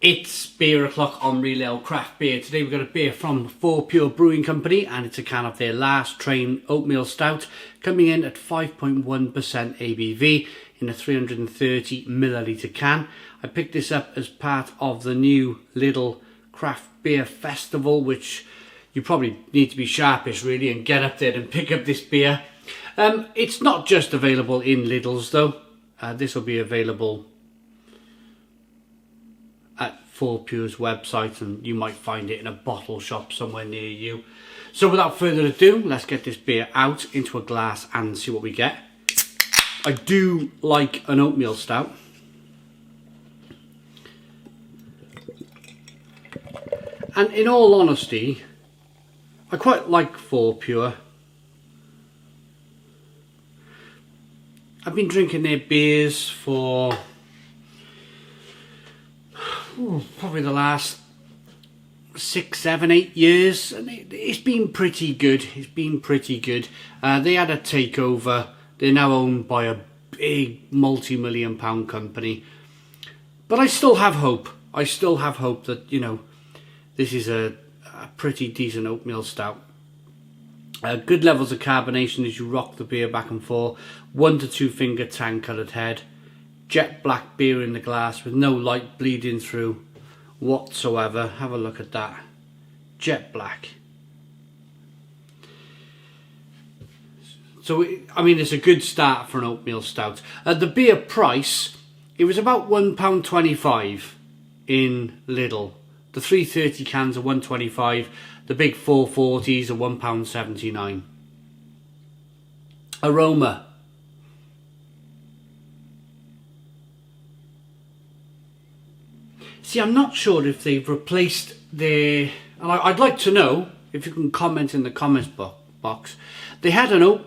It's beer o'clock on Real Ale Craft Beer. Today we've got a beer from Fourpure Brewing Company, and it's a can of their Last Train Oatmeal Stout, coming in at 5.1% ABV in a 330 milliliter can. I picked this up as part of the new Lidl Craft Beer Festival, which you probably need to be sharpish really and get up there and pick up this beer. It's not just available in Lidl's though. This will be available at Fourpure's website, and you might find it in a bottle shop somewhere near you. So without further ado, let's get this beer out into a glass and see what we get. I do like an oatmeal stout. And in all honesty, I quite like Fourpure. I've been drinking their beers for probably the last 6, 7, 8 years, and it's been pretty good. It's been pretty good. They had a takeover. They're now owned by a big multi-million pound company, but I still have hope. I still have hope that, you know, this is a pretty decent oatmeal stout. Good levels of carbonation as you rock the beer back and forth. 1 to 2 finger tan coloured head. Jet black beer in the glass with no light bleeding through whatsoever. Have a look at that. Jet black. So, I mean, it's a good start for an oatmeal stout. The beer price, it was about £1.25 in Lidl. The 330 cans are £1.25. The big 440s are £1.79. Aroma. See, I'm not sure if they've replaced their... And I'd like to know, if you can comment in the comments box. They had an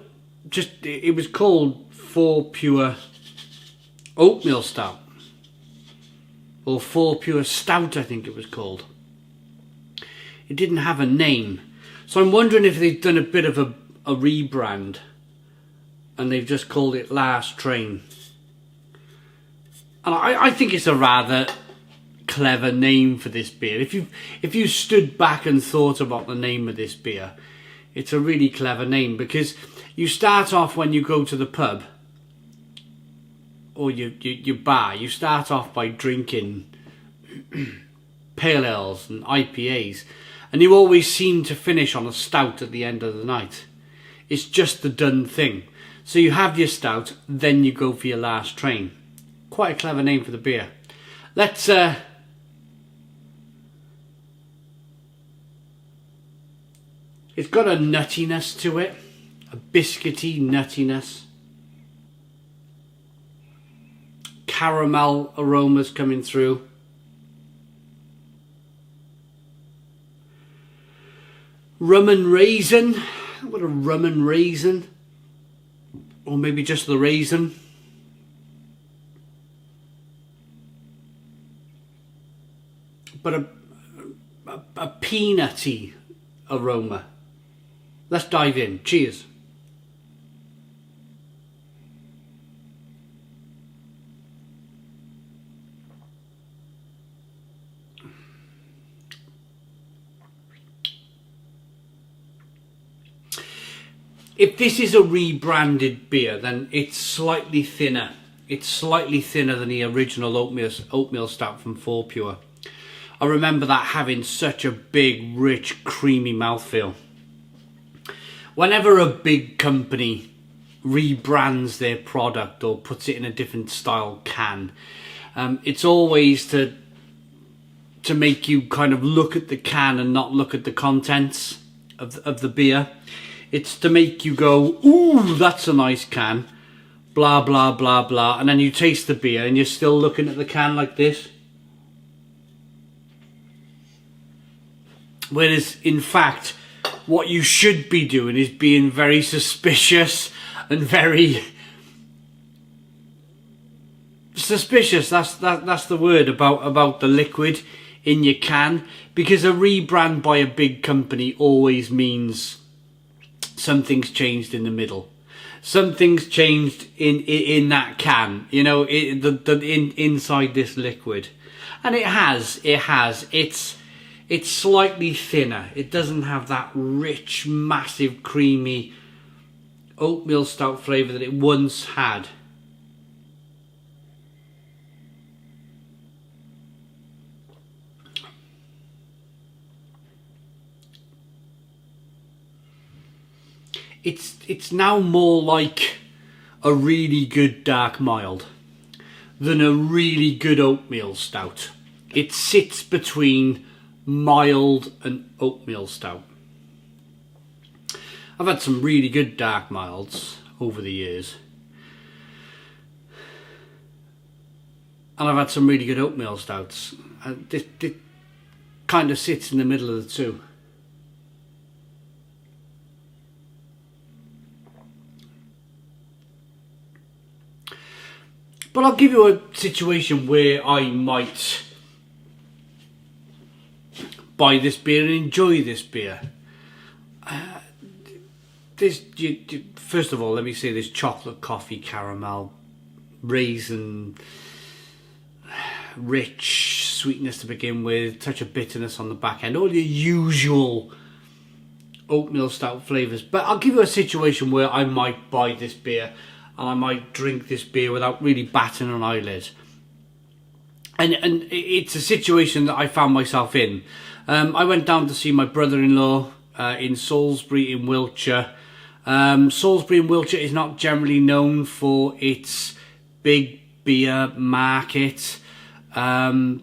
it was called Fourpure Oatmeal Stout. Or Fourpure Stout, I think it was called. It didn't have a name. So I'm wondering if they've done a bit of a rebrand. And they've just called it Last Train. And I think it's a rather clever name for this beer. If you stood back and thought about the name of this beer, it's a really clever name, because you start off when you go to the pub or your bar, you start off by drinking pale ales and IPAs, and you always seem to finish on a stout at the end of the night. It's just the done thing. So you have your stout, then you go for your Last Train. Quite a clever name for the beer. Let's it's got a nuttiness to it, a biscuity nuttiness. Caramel aromas coming through. Rum and raisin. What a rum and raisin. Or maybe just the raisin. But a peanutty aroma. Let's dive in. Cheers. If this is a rebranded beer, then it's slightly thinner. It's slightly thinner than the original oatmeal stout from Fourpure. I remember that having such a big, rich, creamy mouthfeel. Whenever a big company rebrands their product or puts it in a different style can, it's always to make you kind of look at the can and not look at the contents of the beer. It's to make you go, ooh, that's a nice can, blah, blah, blah, blah. And then you taste the beer and you're still looking at the can like this. Whereas, in fact, what you should be doing is being very suspicious and very... Suspicious, that's the word about the liquid in your can. Because a rebrand by a big company always means something's changed in the middle. Something's changed in that can, you know, inside this liquid. And it has. It's slightly thinner. It doesn't have that rich, massive, creamy oatmeal stout flavour that it once had. It's now more like a really good dark mild than a really good oatmeal stout. It sits between mild and oatmeal stout. I've had some really good dark milds over the years, and I've had some really good oatmeal stouts. This kind of sits in the middle of the two. But I'll give you a situation where I might buy this beer and enjoy this beer. First of all, let me say this chocolate, coffee, caramel, raisin, rich sweetness to begin with, touch of bitterness on the back end, all your usual oatmeal stout flavours. But I'll give you a situation where I might buy this beer and I might drink this beer without really batting an eyelid. And it's a situation that I found myself in. I went down to see my brother-in-law in Salisbury in Wiltshire. Salisbury in Wiltshire is not generally known for its big beer market. So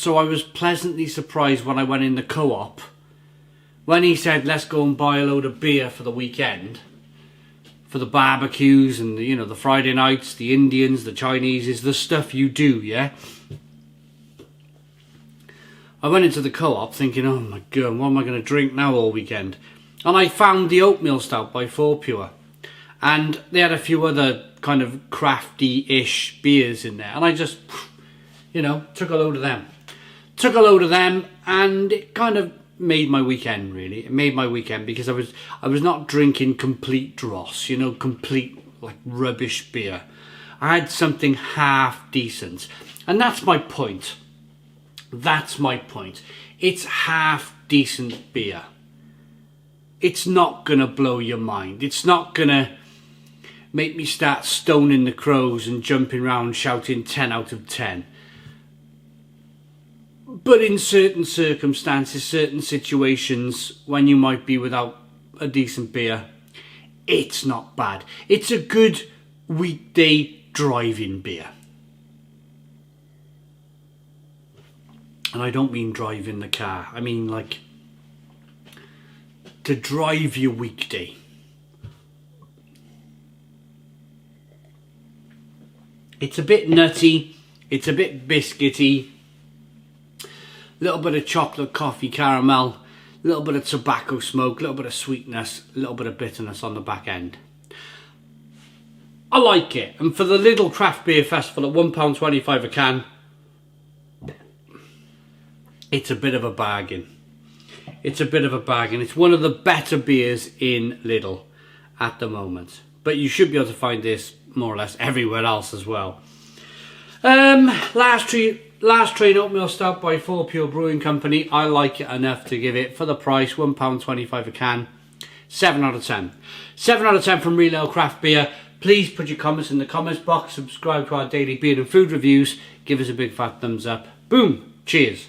I was pleasantly surprised when I went in the Co-op, when he said, let's go and buy a load of beer for the weekend, for the barbecues and the Friday nights, the Indians, the Chinese, is the stuff you do, yeah? I went into the Co-op thinking, oh my God, what am I going to drink now all weekend? And I found the Oatmeal Stout by Fourpure. And they had a few other kind of crafty-ish beers in there. And I just, took a load of them. And it kind of made my weekend, really. It made my weekend because I was not drinking complete dross, complete like rubbish beer. I had something half decent. And that's my point. It's half decent beer. It's not gonna blow your mind. It's not gonna make me start stoning the crows and jumping around shouting 10 out of 10. But in certain circumstances, certain situations, when you might be without a decent beer, it's not bad. It's a good weekday driving beer. And I don't mean driving the car. I mean like to drive your weekday. It's a bit nutty. It's a bit biscuity. A little bit of chocolate, coffee, caramel. A little bit of tobacco smoke. A little bit of sweetness. A little bit of bitterness on the back end. I like it. And for the Lidl Craft Beer Festival at £1.25 a can, it's a bit of a bargain. It's one of the better beers in Lidl at the moment. But you should be able to find this more or less everywhere else as well. Last Train Oatmeal Stout by Fourpure Brewing Company. I like it enough to give it, for the price, £1.25 a can, 7 out of 10. 7 out of 10 from Real Ale Craft Beer. Please put your comments in the comments box. Subscribe to our daily beer and food reviews. Give us a big fat thumbs up. Boom. Cheers.